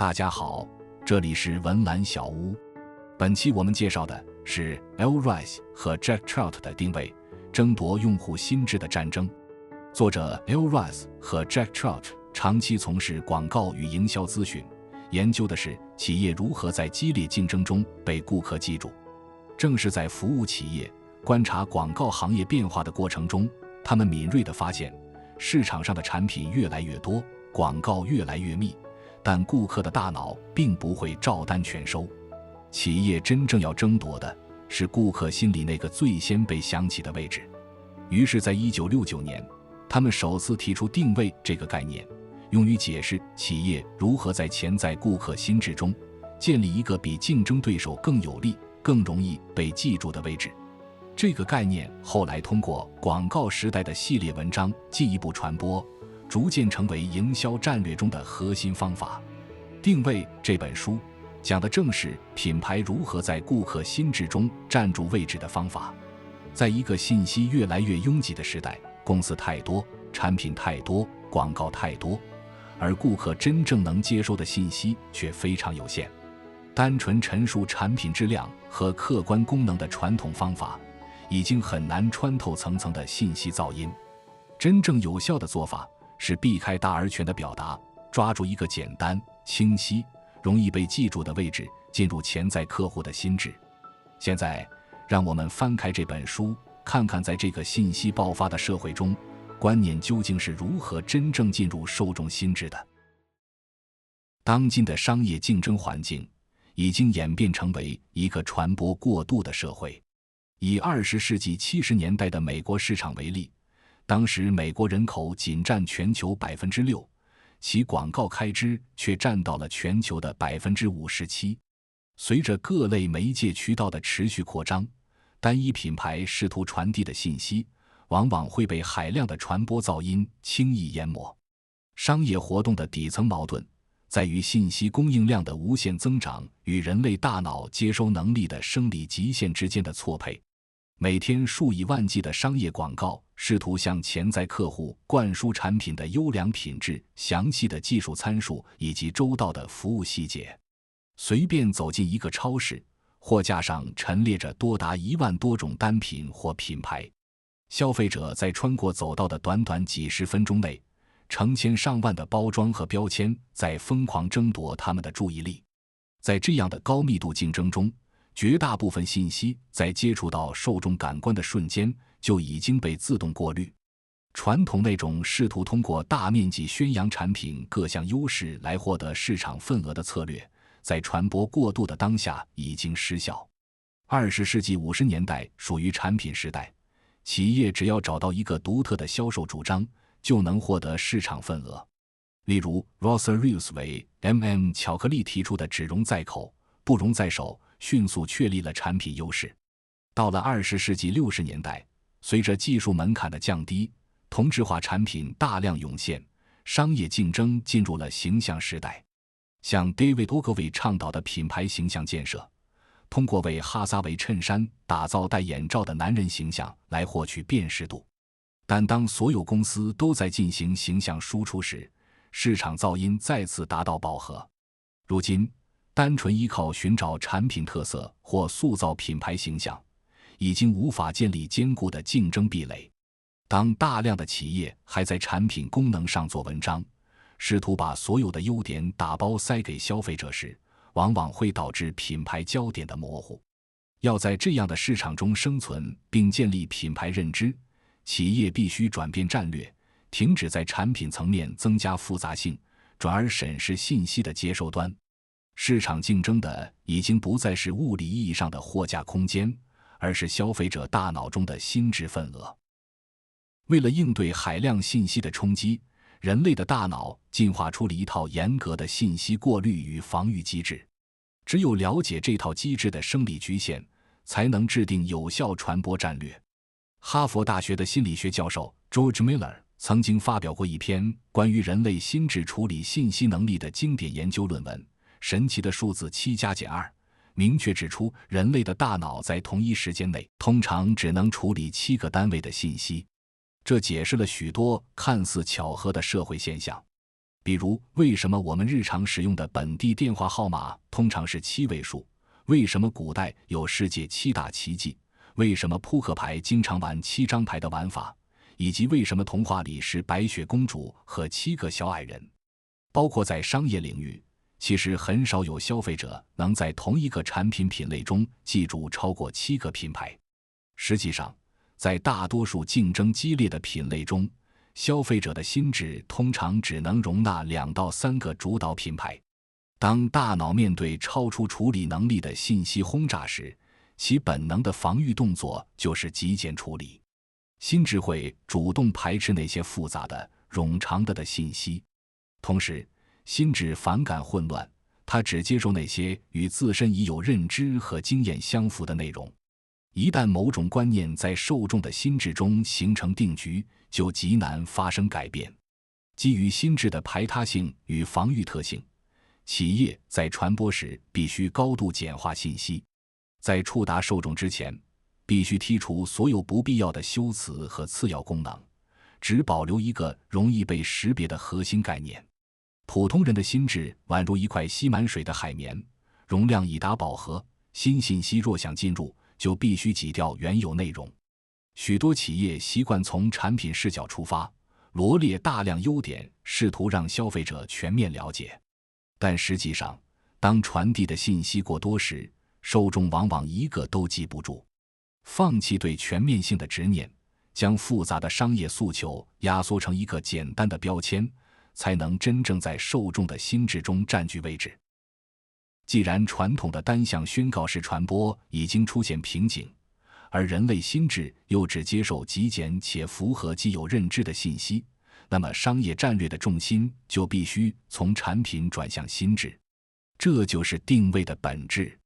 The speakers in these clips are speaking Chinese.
大家好，这里是文澜小屋。本期我们介绍的是 L. Rice 和 Jack Trout 的定位，争夺用户心智的战争。作者 L. Rice 和 Jack Trout 长期从事广告与营销咨询，研究的是企业如何在激烈竞争中被顾客记住。正是在服务企业、观察广告行业变化的过程中，他们敏锐地发现，市场上的产品越来越多，广告越来越密，但顾客的大脑并不会照单全收。企业真正要争夺的是顾客心里那个最先被想起的位置。于是在1969年，他们首次提出定位这个概念，用于解释企业如何在潜在顾客心智中建立一个比竞争对手更有利、更容易被记住的位置。这个概念后来通过广告时代的系列文章进一步传播，逐渐成为营销战略中的核心方法。定位这本书讲的正是品牌如何在顾客心智中站住位置的方法。在一个信息越来越拥挤的时代，公司太多，产品太多，广告太多，而顾客真正能接收的信息却非常有限。单纯陈述产品质量和客观功能的传统方法已经很难穿透层层的信息噪音。真正有效的做法是避开大而全的表达，抓住一个简单、清晰、容易被记住的位置，进入潜在客户的心智。现在，让我们翻开这本书，看看在这个信息爆发的社会中，观念究竟是如何真正进入受众心智的。当今的商业竞争环境已经演变成为一个传播过度的社会。以20世纪70年代的美国市场为例，当时美国人口仅占全球 6%， 其广告开支却占到了全球的 57%。 随着各类媒介渠道的持续扩张，单一品牌试图传递的信息往往会被海量的传播噪音轻易淹没。商业活动的底层矛盾在于信息供应量的无限增长与人类大脑接收能力的生理极限之间的错配。每天数以万计的商业广告试图向潜在客户灌输产品的优良品质、详细的技术参数以及周到的服务细节。随便走进一个超市，货架上陈列着多达1万多种单品或品牌。消费者在穿过走道的短短几十分钟内，成千上万的包装和标签在疯狂争夺他们的注意力。在这样的高密度竞争中，绝大部分信息在接触到受众感官的瞬间就已经被自动过滤。传统那种试图通过大面积宣扬产品各项优势来获得市场份额的策略，在传播过度的当下已经失效。20世纪50年代属于产品时代，企业只要找到一个独特的销售主张，就能获得市场份额。例如 Rosser-Reuss 为 巧克力提出的只溶在口，不溶在手，迅速确立了产品优势。到了20世纪60年代，随着技术门槛的降低，同质化产品大量涌现，商业竞争进入了形象时代。像 David Ogilvy 倡导的品牌形象建设，通过为哈撒韦衬衫打造戴眼罩的男人形象来获取辨识度。但当所有公司都在进行形象输出时，市场噪音再次达到饱和。如今，单纯依靠寻找产品特色或塑造品牌形象，已经无法建立坚固的竞争壁垒。当大量的企业还在产品功能上做文章，试图把所有的优点打包塞给消费者时，往往会导致品牌焦点的模糊。要在这样的市场中生存并建立品牌认知，企业必须转变战略，停止在产品层面增加复杂性，转而审视信息的接收端。市场竞争的已经不再是物理意义上的货架空间，而是消费者大脑中的心智份额。为了应对海量信息的冲击，人类的大脑进化出了一套严格的信息过滤与防御机制。只有了解这套机制的生理局限，才能制定有效传播战略。哈佛大学的心理学教授 George Miller 曾经发表过一篇关于人类心智处理信息能力的经典研究论文，神奇的数字7+2，明确指出人类的大脑在同一时间内通常只能处理7个单位的信息。这解释了许多看似巧合的社会现象。比如，为什么我们日常使用的本地电话号码通常是7位数？为什么古代有世界7大奇迹？为什么扑克牌经常玩7张牌的玩法？以及为什么童话里是白雪公主和7个小矮人？包括在商业领域，其实很少有消费者能在同一个产品品类中记住超过7个品牌。实际上，在大多数竞争激烈的品类中，消费者的心智通常只能容纳2到3个主导品牌。当大脑面对超出处理能力的信息轰炸时，其本能的防御动作就是极简处理。心智会主动排斥那些复杂的、冗长的信息。同时，心智反感混乱，它只接受那些与自身已有认知和经验相符的内容。一旦某种观念在受众的心智中形成定局，就极难发生改变。基于心智的排他性与防御特性，企业在传播时必须高度简化信息，在触达受众之前，必须剔除所有不必要的修辞和次要功能，只保留一个容易被识别的核心概念。普通人的心智宛如一块吸满水的海绵，容量已达饱和，新信息若想进入，就必须挤掉原有内容。许多企业习惯从产品视角出发，罗列大量优点，试图让消费者全面了解。但实际上，当传递的信息过多时，受众往往一个都记不住。放弃对全面性的执念，将复杂的商业诉求压缩成一个简单的标签，才能真正在受众的心智中占据位置。既然传统的单向宣告式传播已经出现瓶颈，而人类心智又只接受极简且符合既有认知的信息，那么商业战略的重心就必须从产品转向心智。这就是定位的本质。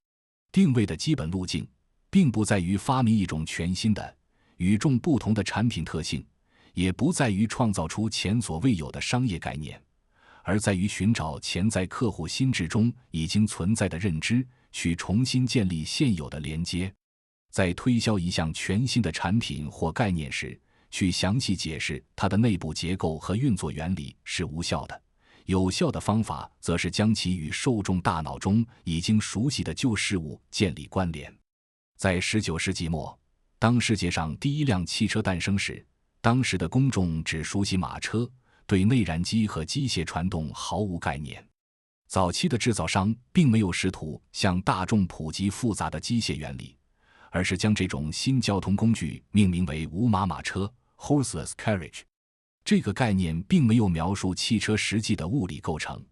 定位的基本路径并不在于发明一种全新的、与众不同的产品特性，也不在于创造出前所未有的商业概念，而在于寻找潜在客户心智中已经存在的认知，去重新建立现有的连接。在推销一项全新的产品或概念时，去详细解释它的内部结构和运作原理是无效的。有效的方法则是将其与受众大脑中已经熟悉的旧事物建立关联。在19世纪末，当世界上第一辆汽车诞生时，当时的公众只熟悉马车，对内燃机和机械传动毫无概念。早期的制造商并没有试图向大众普及复杂的机械原理，而是将这种新交通工具命名为无马马车 （horseless carriage）。这个概念并没有描述汽车实际的物理构成，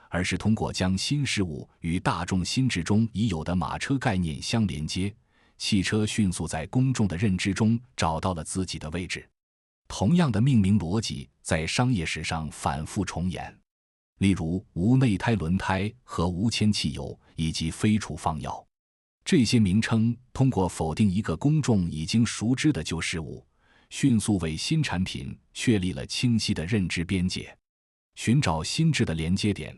而是通过将新事物与大众心智中已有的马车概念相连接，汽车迅速在公众的认知中找到了自己的位置。同样的命名逻辑在商业史上反复重演，例如无内胎轮胎和无铅汽油以及飞处方药。这些名称通过否定一个公众已经熟知的旧事物，迅速为新产品确立了清晰的认知边界。寻找心智的连接点，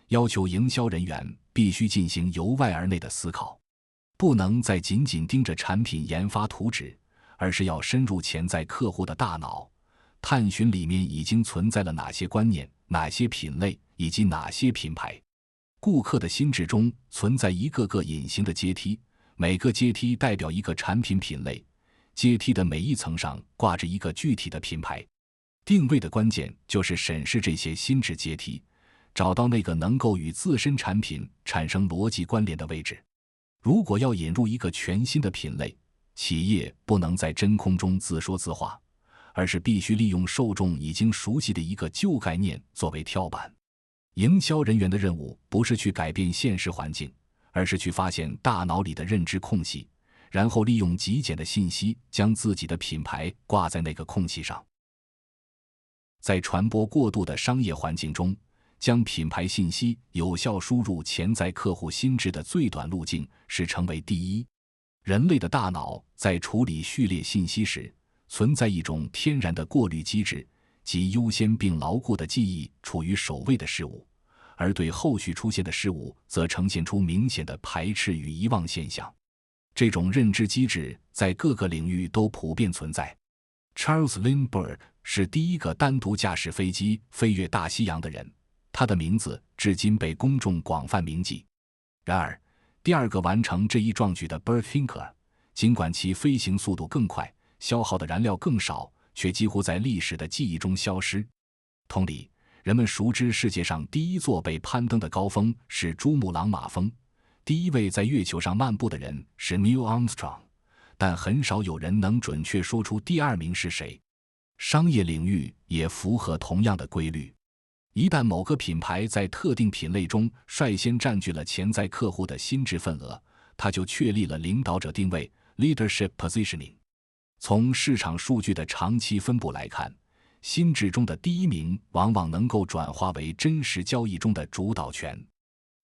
要求营销人员必须进行由外而内的思考，不能再仅仅盯着产品研发图纸，而是要深入潜在客户的大脑，探寻里面已经存在了哪些观念、哪些品类以及哪些品牌。顾客的心智中存在一个个隐形的阶梯，每个阶梯代表一个产品品类，阶梯的每一层上挂着一个具体的品牌。定位的关键就是审视这些心智阶梯，找到那个能够与自身产品产生逻辑关联的位置。如果要引入一个全新的品类，企业不能在真空中自说自话，而是必须利用受众已经熟悉的一个旧概念作为跳板。营销人员的任务不是去改变现实环境，而是去发现大脑里的认知空隙，然后利用极简的信息将自己的品牌挂在那个空隙上。在传播过度的商业环境中，将品牌信息有效输入潜在客户心智的最短路径是成为第一。人类的大脑在处理序列信息时，存在一种天然的过滤机制，即优先并牢固的记忆处于首位的事物，而对后续出现的事物则呈现出明显的排斥与遗忘现象。这种认知机制在各个领域都普遍存在。Charles Lindbergh 是第一个单独驾驶飞机飞越大西洋的人，他的名字至今被公众广泛铭记。然而，第二个完成这一壮举的 Bert Tinker， 尽管其飞行速度更快，消耗的燃料更少，却几乎在历史的记忆中消失。同理，人们熟知世界上第一座被攀登的高峰是珠穆朗玛峰，第一位在月球上漫步的人是 Neil Armstrong， 但很少有人能准确说出第二名是谁。商业领域也符合同样的规律。一旦某个品牌在特定品类中率先占据了潜在客户的心智份额，它就确立了领导者定位 （leadership positioning）。从市场数据的长期分布来看，心智中的第一名往往能够转化为真实交易中的主导权。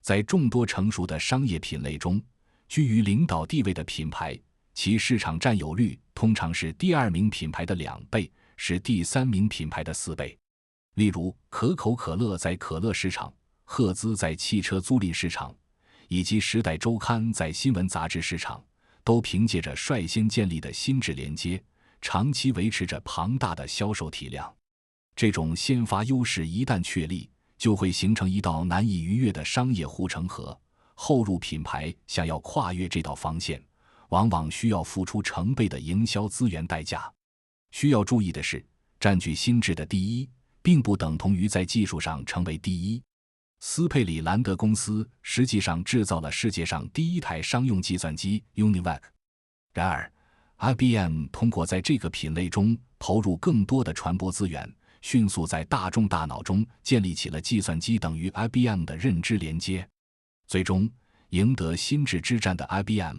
在众多成熟的商业品类中，居于领导地位的品牌，其市场占有率通常是第二名品牌的2倍，是第三名品牌的4倍。例如，可口可乐在可乐市场，赫兹在汽车租赁市场，以及时代周刊在新闻杂志市场，都凭借着率先建立的心智连接，长期维持着庞大的销售体量。这种先发优势一旦确立，就会形成一道难以逾越的商业护城河。后入品牌想要跨越这道防线，往往需要付出成倍的营销资源代价。需要注意的是，占据心智的第一并不等同于在技术上成为第一。斯佩里兰德公司实际上制造了世界上第一台商用计算机 UNIVAC。 然而 IBM 通过在这个品类中投入更多的传播资源，迅速在大众大脑中建立起了计算机等于 IBM 的认知连接。最终赢得心智之战的 IBM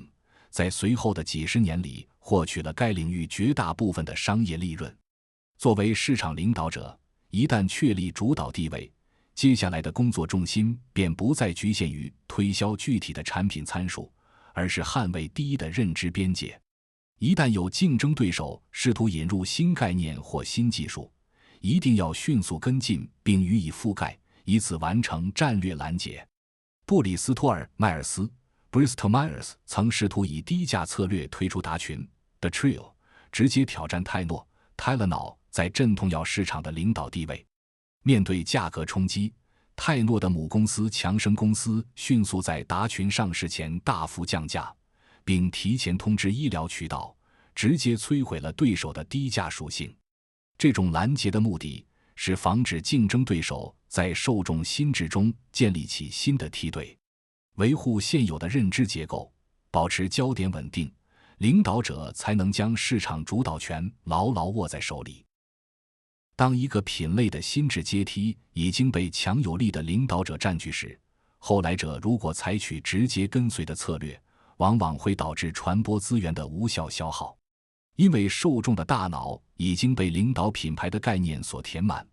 在随后的几十年里获取了该领域绝大部分的商业利润。作为市场领导者，一旦确立主导地位，接下来的工作重心便不再局限于推销具体的产品参数，而是捍卫第一的认知边界。一旦有竞争对手试图引入新概念或新技术，一定要迅速跟进并予以覆盖，以此完成战略拦截。布里斯托尔·迈尔斯 （Bristol Myers） 曾试图以低价策略推出达群 （The Trio）， 直接挑战泰诺 （Tylenol）在镇痛药市场的领导地位。面对价格冲击，泰诺的母公司强生公司迅速在达群上市前大幅降价，并提前通知医疗渠道，直接摧毁了对手的低价属性。这种拦截的目的是防止竞争对手在受众心智中建立起新的梯队，维护现有的认知结构，保持焦点稳定，领导者才能将市场主导权牢牢握在手里。当一个品类的心智阶梯已经被强有力的领导者占据时，后来者如果采取直接跟随的策略，往往会导致传播资源的无效消耗。因为受众的大脑已经被领导品牌的概念所填满，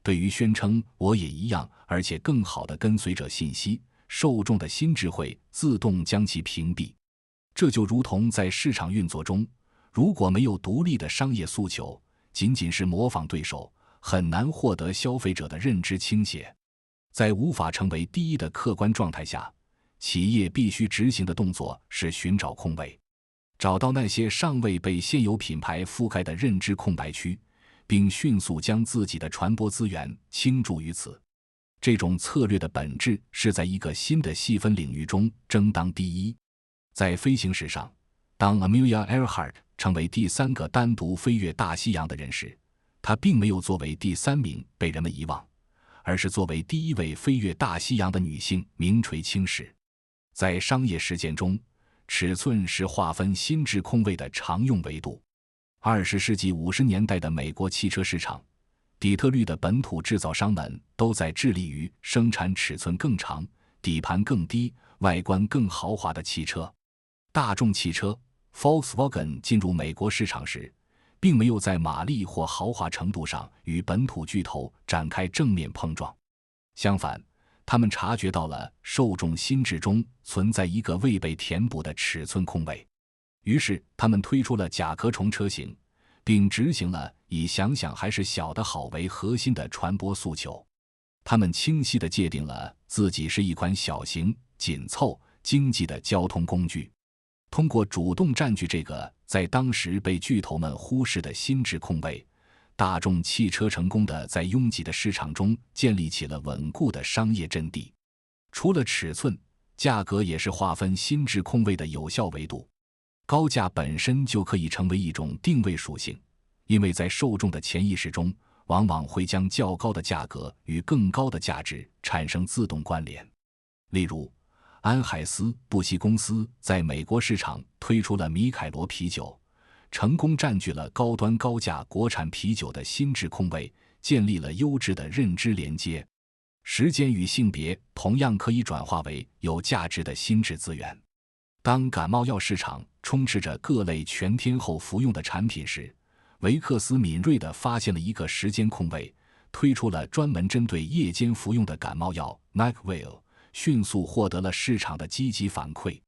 对于宣称我也一样而且更好的跟随者信息，受众的心智会自动将其屏蔽。这就如同在市场运作中，如果没有独立的商业诉求，仅仅是模仿对手，很难获得消费者的认知倾斜。在无法成为第一的客观状态下，企业必须执行的动作是寻找空位，找到那些尚未被现有品牌覆盖的认知空白区，并迅速将自己的传播资源倾注于此。这种策略的本质是在一个新的细分领域中争当第一。在飞行史上，当 Amelia Earhart 成为第3个单独飞越大西洋的人时，她并没有作为第3名被人们遗忘，而是作为第1位飞越大西洋的女性名垂青史。在商业实践中，尺寸是划分心智空位的常用维度。20世纪50年代的美国汽车市场，底特律的本土制造商们都在致力于生产尺寸更长、底盘更低、外观更豪华的汽车。大众汽车 Volkswagen 进入美国市场时，并没有在马力或豪华程度上与本土巨头展开正面碰撞。相反，他们察觉到了受众心智中存在一个未被填补的尺寸空位，于是他们推出了甲壳虫车型，并执行了以想想还是小的好为核心的传播诉求。他们清晰地界定了自己是一款小型、紧凑、经济的交通工具。通过主动占据这个在当时被巨头们忽视的心智空位，大众汽车成功地在拥挤的市场中建立起了稳固的商业阵地。除了尺寸，价格也是划分心智控位的有效维度。高价本身就可以成为一种定位属性，因为在受众的潜意识中，往往会将较高的价格与更高的价值产生自动关联。例如，安海斯布希公司在美国市场推出了米凯罗啤酒，成功占据了高端高价国产啤酒的心智控位，建立了优质的认知连接。时间与性别同样可以转化为有价值的心智资源。当感冒药市场充斥着各类全天候服用的产品时，维克斯敏锐地发现了一个时间控位，推出了专门针对夜间服用的感冒药 NyQuil， 迅速获得了市场的积极反馈。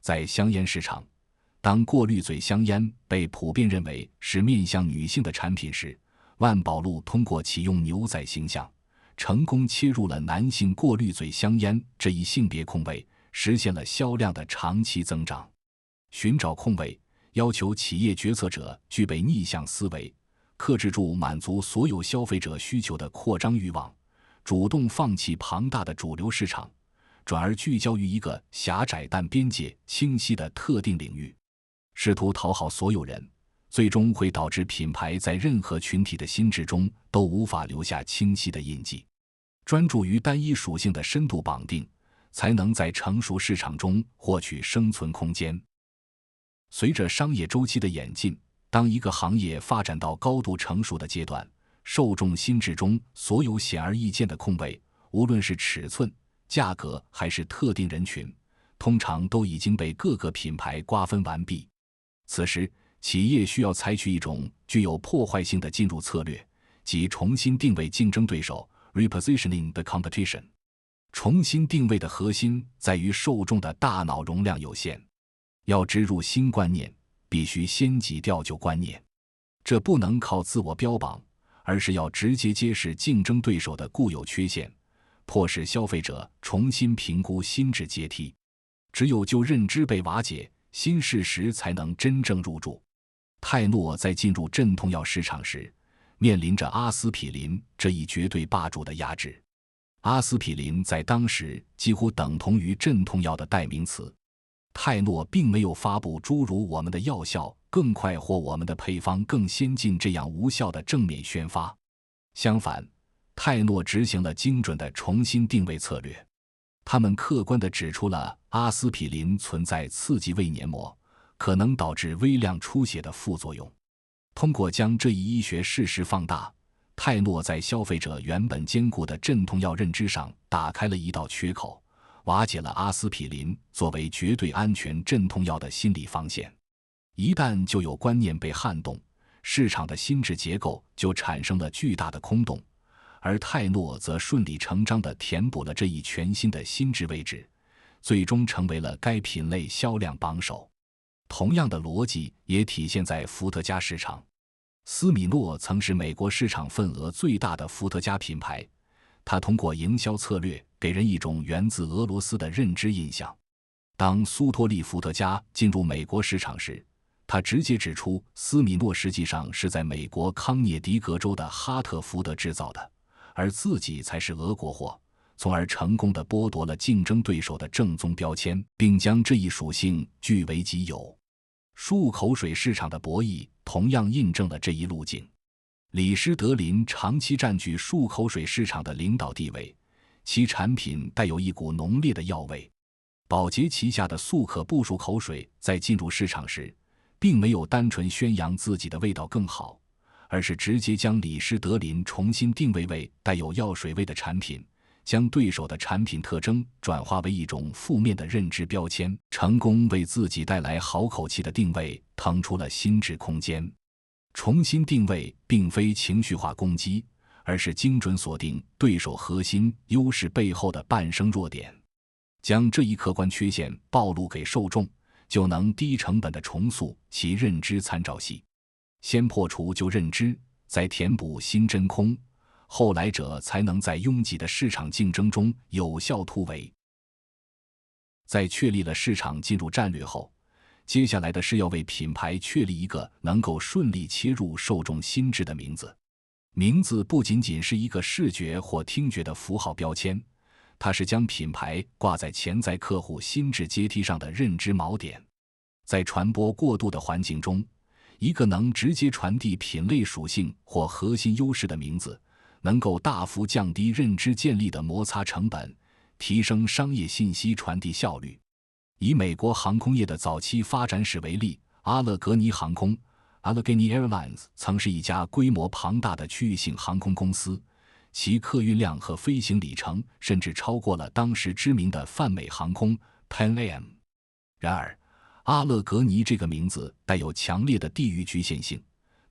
在香烟市场，当过滤嘴香烟被普遍认为是面向女性的产品时，万宝路通过启用牛仔形象，成功切入了男性过滤嘴香烟这一性别控位，实现了销量的长期增长。寻找控位要求企业决策者具备逆向思维，克制住满足所有消费者需求的扩张欲望，主动放弃庞大的主流市场，转而聚焦于一个狭窄但边界清晰的特定领域。试图讨好所有人，最终会导致品牌在任何群体的心智中都无法留下清晰的印记。专注于单一属性的深度绑定，才能在成熟市场中获取生存空间。随着商业周期的演进，当一个行业发展到高度成熟的阶段，受众心智中所有显而易见的控位，无论是尺寸、价格还是特定人群，通常都已经被各个品牌瓜分完毕。此时，企业需要采取一种具有破坏性的进入策略，即重新定位竞争对手 （repositioning the competition）。重新定位的核心在于受众的大脑容量有限，要植入新观念，必须先挤掉旧观念。这不能靠自我标榜，而是要直接揭示竞争对手的固有缺陷，迫使消费者重新评估心智阶梯。只有旧认知被瓦解，新事实才能真正入驻。泰诺在进入镇痛药市场时，面临着阿司匹林这一绝对霸主的压制。阿司匹林在当时几乎等同于镇痛药的代名词。泰诺并没有发布诸如我们的药效更快或我们的配方更先进这样无效的正面宣发。相反，泰诺执行了精准的重新定位策略。他们客观地指出了阿司匹林存在刺激胃黏膜，可能导致微量出血的副作用。通过将这一医学事实放大，泰诺在消费者原本坚固的镇痛药认知上打开了一道缺口，瓦解了阿司匹林作为绝对安全镇痛药的心理防线。一旦就有观念被撼动，市场的心智结构就产生了巨大的空洞，而泰诺则顺理成章地填补了这一全新的心智位置，最终成为了该品类销量榜首。同样的逻辑也体现在伏特加市场。斯米诺曾是美国市场份额最大的伏特加品牌，它通过营销策略给人一种源自俄罗斯的认知印象。当苏托利伏特加进入美国市场时，他直接指出斯米诺实际上是在美国康涅狄格州的哈特福德制造的，而自己才是俄国货，从而成功地剥夺了竞争对手的正宗标签，并将这一属性据为己有。漱口水市场的博弈同样印证了这一路径。李施德林长期占据漱口水市场的领导地位，其产品带有一股浓烈的药味。宝洁旗下的速可布漱口水在进入市场时，并没有单纯宣扬自己的味道更好，而是直接将李施德林重新定位为带有药水味的产品，将对手的产品特征转化为一种负面的认知标签，成功为自己带来好口气的定位腾出了心智空间。重新定位并非情绪化攻击，而是精准锁定对手核心优势背后的半生弱点，将这一客观缺陷暴露给受众，就能低成本地重塑其认知参照系。先破除旧认知，再填补新真空，后来者才能在拥挤的市场竞争中有效突围。在确立了市场进入战略后，接下来的是要为品牌确立一个能够顺利切入受众心智的名字。名字不仅仅是一个视觉或听觉的符号标签，它是将品牌挂在潜在客户心智阶梯上的认知锚点。在传播过度的环境中，一个能直接传递品类属性或核心优势的名字，能够大幅降低认知建立的摩擦成本，提升商业信息传递效率。以美国航空业的早期发展史为例，阿勒格尼航空 Allegheny Airlines 曾是一家规模庞大的区域性航空公司，其客运量和飞行里程甚至超过了当时知名的泛美航空 Pan Am。 然而，阿勒格尼这个名字带有强烈的地域局限性，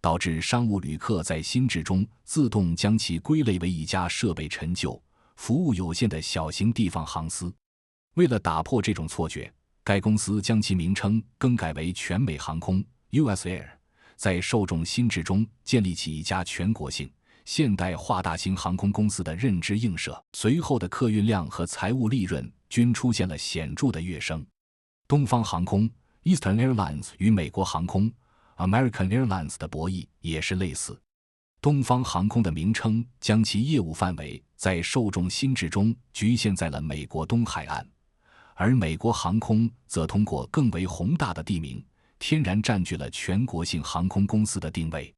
导致商务旅客在心智中自动将其归类为一家设备陈旧、服务有限的小型地方航司。为了打破这种错觉，该公司将其名称更改为全美航空 US Air， 在受众心智中建立起一家全国性、现代化大型航空公司的认知映射。随后的客运量和财务利润均出现了显著的跃升。东方航空 Eastern Airlines 与美国航空 American Airlines 的博弈也是类似。东方航空的名称将其业务范围在受众心智中局限在了美国东海岸，而美国航空则通过更为宏大的地名，天然占据了全国性航空公司的定位。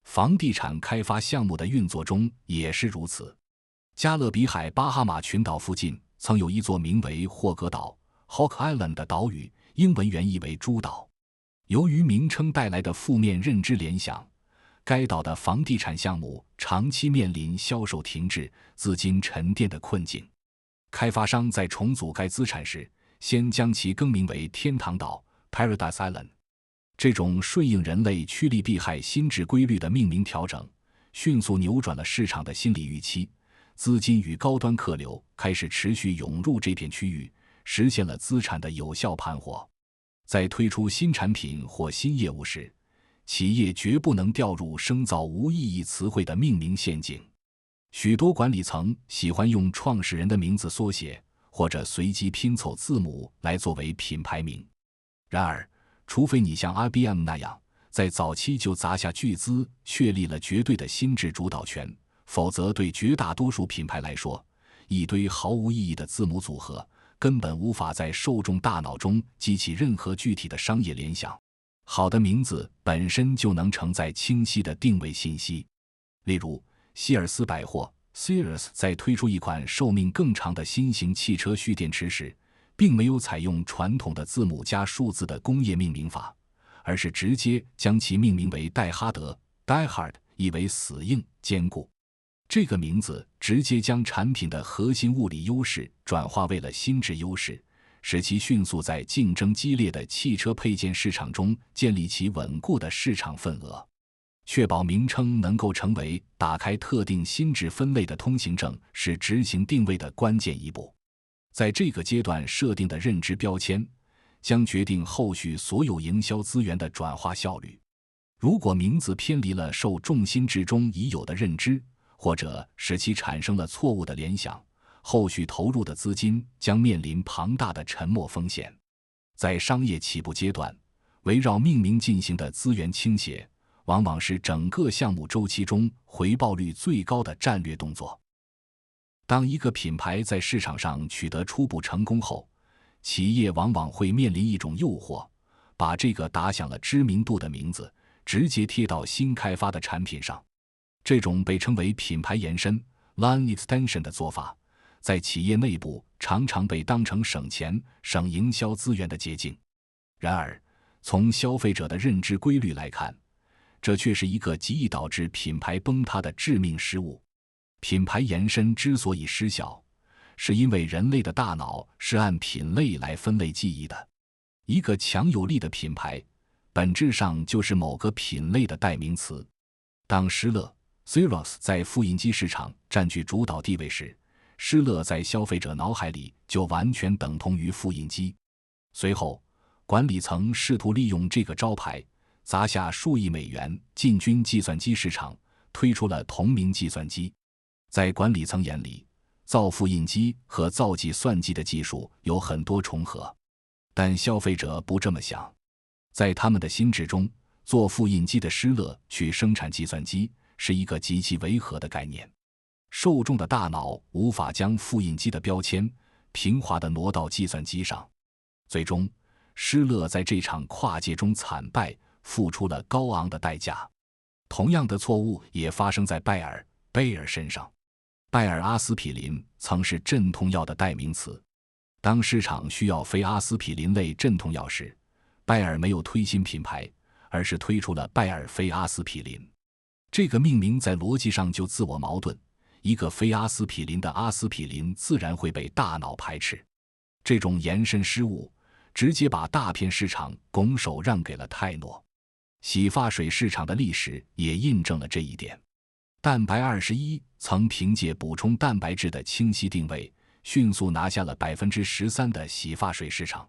房地产开发项目的运作中也是如此。加勒比海巴哈马群岛附近曾有一座名为霍格岛 Hawk Island 的岛屿，英文原意为猪岛。由于名称带来的负面认知联想，该岛的房地产项目长期面临销售停滞、资金沉淀的困境。开发商在重组该资产时，先将其更名为天堂岛 Paradise Island。 这种顺应人类趋利避害心智规律的命名调整，迅速扭转了市场的心理预期，资金与高端客流开始持续涌入这片区域，实现了资产的有效盘活。在推出新产品或新业务时，企业绝不能掉入生造无意义词汇的命名陷阱。许多管理层喜欢用创始人的名字缩写，或者随机拼凑字母来作为品牌名。然而，除非你像 IBM 那样在早期就砸下巨资确立了绝对的心智主导权，否则对绝大多数品牌来说，一堆毫无意义的字母组合根本无法在受众大脑中激起任何具体的商业联想。好的名字本身就能承载清晰的定位信息。例如，希尔斯百货 Sears 在推出一款寿命更长的新型汽车蓄电池时，并没有采用传统的字母加数字的工业命名法，而是直接将其命名为戴哈德 Die Hard， 意为死硬坚固。这个名字直接将产品的核心物理优势转化为了心智优势，使其迅速在竞争激烈的汽车配件市场中建立起稳固的市场份额。确保名称能够成为打开特定心智分类的通行证，是执行定位的关键一步。在这个阶段设定的认知标签，将决定后续所有营销资源的转化效率。如果名字偏离了受众心智中已有的认知，或者使其产生了错误的联想，后续投入的资金将面临庞大的沉没风险。在商业起步阶段，围绕命名进行的资源倾斜，往往是整个项目周期中回报率最高的战略动作。当一个品牌在市场上取得初步成功后，企业往往会面临一种诱惑，把这个打响了知名度的名字直接贴到新开发的产品上。这种被称为品牌延伸 Line Extension 的做法，在企业内部常常被当成省钱、省营销资源的捷径。然而，从消费者的认知规律来看，这却是一个极易导致品牌崩塌的致命失误。品牌延伸之所以失效，是因为人类的大脑是按品类来分类记忆的。一个强有力的品牌，本质上就是某个品类的代名词。当施乐 Xerox 在复印机市场占据主导地位时，施乐在消费者脑海里就完全等同于复印机。随后，管理层试图利用这个招牌，砸下数亿美元进军计算机市场，推出了同名计算机。在管理层眼里，造复印机和造计算机的技术有很多重合，但消费者不这么想。在他们的心智中，做复印机的施乐去生产计算机，是一个极其违和的概念。受众的大脑无法将复印机的标签平滑地挪到计算机上，最终施乐在这场跨界中惨败，付出了高昂的代价。同样的错误也发生在贝尔身上。拜尔阿司匹林曾是镇痛药的代名词，当市场需要非阿司匹林类镇痛药时，拜尔没有推新品牌，而是推出了拜尔非阿司匹林。这个命名在逻辑上就自我矛盾，一个非阿司匹林的阿司匹林自然会被大脑排斥。这种延伸失误直接把大片市场拱手让给了泰诺。洗发水市场的历史也印证了这一点。蛋白21曾凭借补充蛋白质的清晰定位，迅速拿下了 13% 的洗发水市场。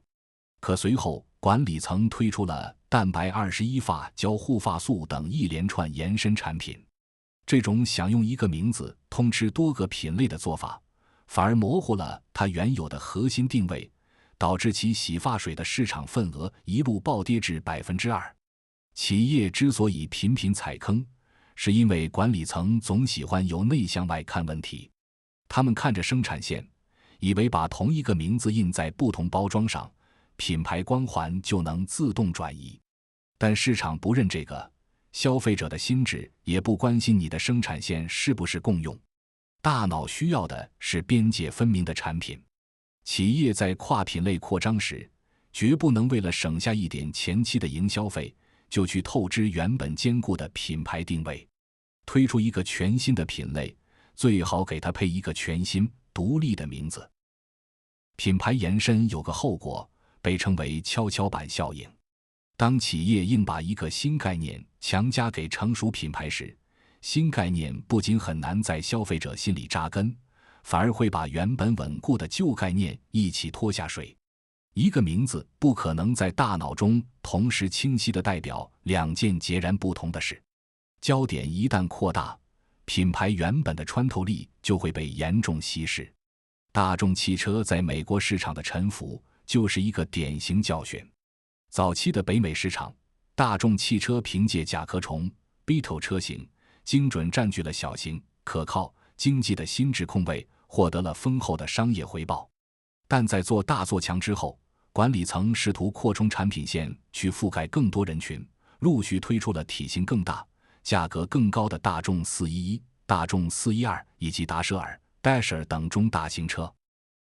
可随后管理层推出了蛋白21发胶护发素等一连串延伸产品。这种想用一个名字通吃多个品类的做法，反而模糊了它原有的核心定位，导致其洗发水的市场份额一路暴跌至 2%。企业之所以频频踩坑，是因为管理层总喜欢由内向外看问题。他们看着生产线，以为把同一个名字印在不同包装上，品牌光环就能自动转移。但市场不认这个，消费者的心智也不关心你的生产线是不是共用。大脑需要的是边界分明的产品。企业在跨品类扩张时，绝不能为了省下一点前期的营销费，就去透支原本坚固的品牌定位。推出一个全新的品类，最好给它配一个全新独立的名字。品牌延伸有个后果，被称为跷跷板效应。当企业硬把一个新概念强加给成熟品牌时，新概念不仅很难在消费者心里扎根，反而会把原本稳固的旧概念一起拖下水。一个名字不可能在大脑中同时清晰地代表两件截然不同的事。焦点一旦扩大，品牌原本的穿透力就会被严重稀释。大众汽车在美国市场的沉浮就是一个典型教训。早期的北美市场，大众汽车凭借甲壳虫 Beetle 车型精准占据了小型、可靠、经济的心智空位，获得了丰厚的商业回报。但在做大做强之后，管理层试图扩充产品线去覆盖更多人群，陆续推出了体型更大、价格更高的大众411、大众412以及达舍尔 Dasher 等中大型车。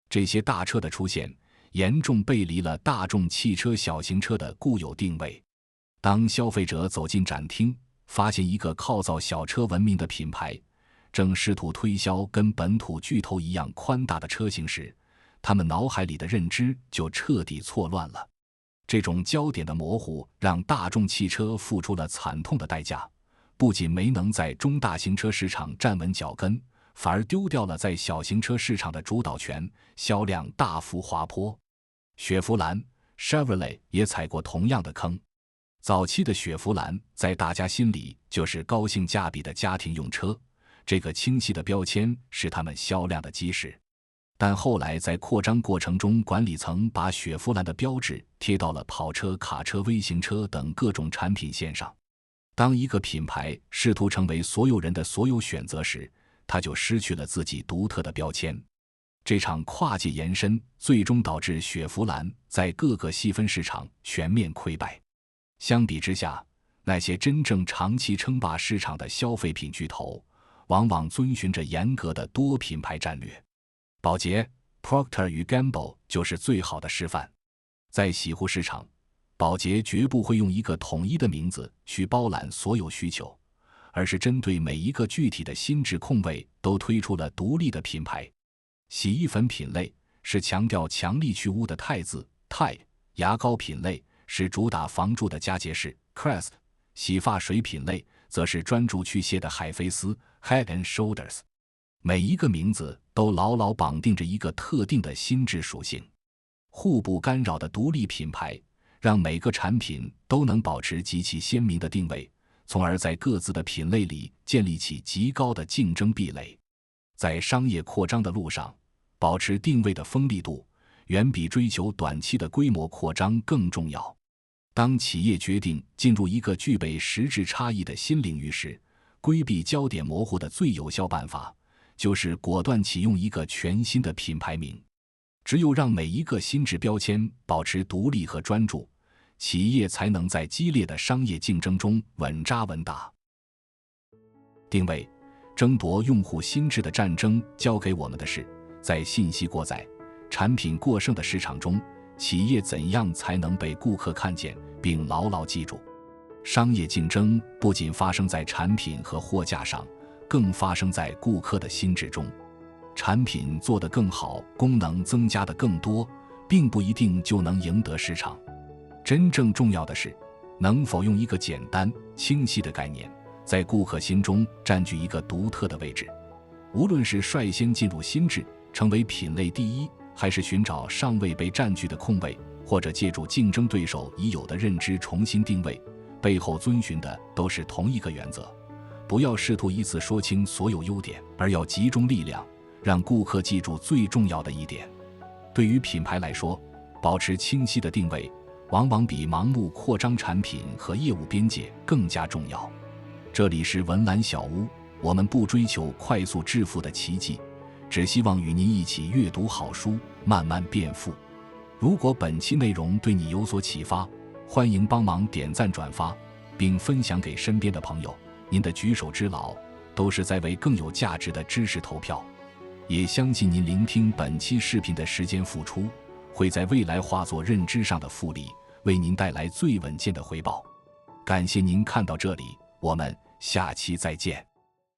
这些大车的出现严重背离了大众汽车小型车的固有定位。当消费者走进展厅，发现一个靠造小车闻名的品牌正试图推销跟本土巨头一样宽大的车型时，他们脑海里的认知就彻底错乱了。这种焦点的模糊让大众汽车付出了惨痛的代价，不仅没能在中大型车市场站稳脚跟，反而丢掉了在小型车市场的主导权，销量大幅滑坡。雪佛兰 Chevrolet 也踩过同样的坑。早期的雪佛兰在大家心里就是高性价比的家庭用车，这个清晰的标签是他们销量的基石。但后来在扩张过程中，管理层把雪佛兰的标志贴到了跑车、卡车、微型车等各种产品线上。当一个品牌试图成为所有人的所有选择时，它就失去了自己独特的标签。这场跨界延伸最终导致雪佛兰在各个细分市场全面溃败。相比之下，那些真正长期称霸市场的消费品巨头，往往遵循着严格的多品牌战略。宝洁 Procter 与 Gamble 就是最好的示范。在洗护市场，宝洁绝不会用一个统一的名字去包揽所有需求，而是针对每一个具体的心智空位都推出了独立的品牌。洗衣粉品类是强调强力去污的汰渍 Tide， 牙膏品类是主打防蛀的佳洁士 Crest， 洗发水品类则是专注去屑的海飞丝 Head and Shoulders。每一个名字都牢牢绑定着一个特定的心智属性。互不干扰的独立品牌让每个产品都能保持极其鲜明的定位，从而在各自的品类里建立起极高的竞争壁垒。在商业扩张的路上，保持定位的锋利度远比追求短期的规模扩张更重要。当企业决定进入一个具备实质差异的新领域时，规避焦点模糊的最有效办法，就是果断启用一个全新的品牌名。只有让每一个心智标签保持独立和专注，企业才能在激烈的商业竞争中稳扎稳打。定位，争夺用户心智的战争交给我们的是，在信息过载、产品过剩的市场中，企业怎样才能被顾客看见并牢牢记住。商业竞争不仅发生在产品和货架上，更发生在顾客的心智中。产品做得更好，功能增加得更多，并不一定就能赢得市场。真正重要的是，能否用一个简单、清晰的概念，在顾客心中占据一个独特的位置。无论是率先进入心智，成为品类第一，还是寻找尚未被占据的空位，或者借助竞争对手已有的认知重新定位，背后遵循的都是同一个原则：不要试图一次说清所有优点，而要集中力量，让顾客记住最重要的一点。对于品牌来说，保持清晰的定位，往往比盲目扩张产品和业务边界更加重要。这里是文澜小屋，我们不追求快速致富的奇迹，只希望与您一起阅读好书，慢慢变富。如果本期内容对你有所启发，欢迎帮忙点赞转发，并分享给身边的朋友。您的举手之劳都是在为更有价值的知识投票。也相信您聆听本期视频的时间付出，会在未来化作认知上的复利，为您带来最稳健的回报。感谢您看到这里，我们下期再见。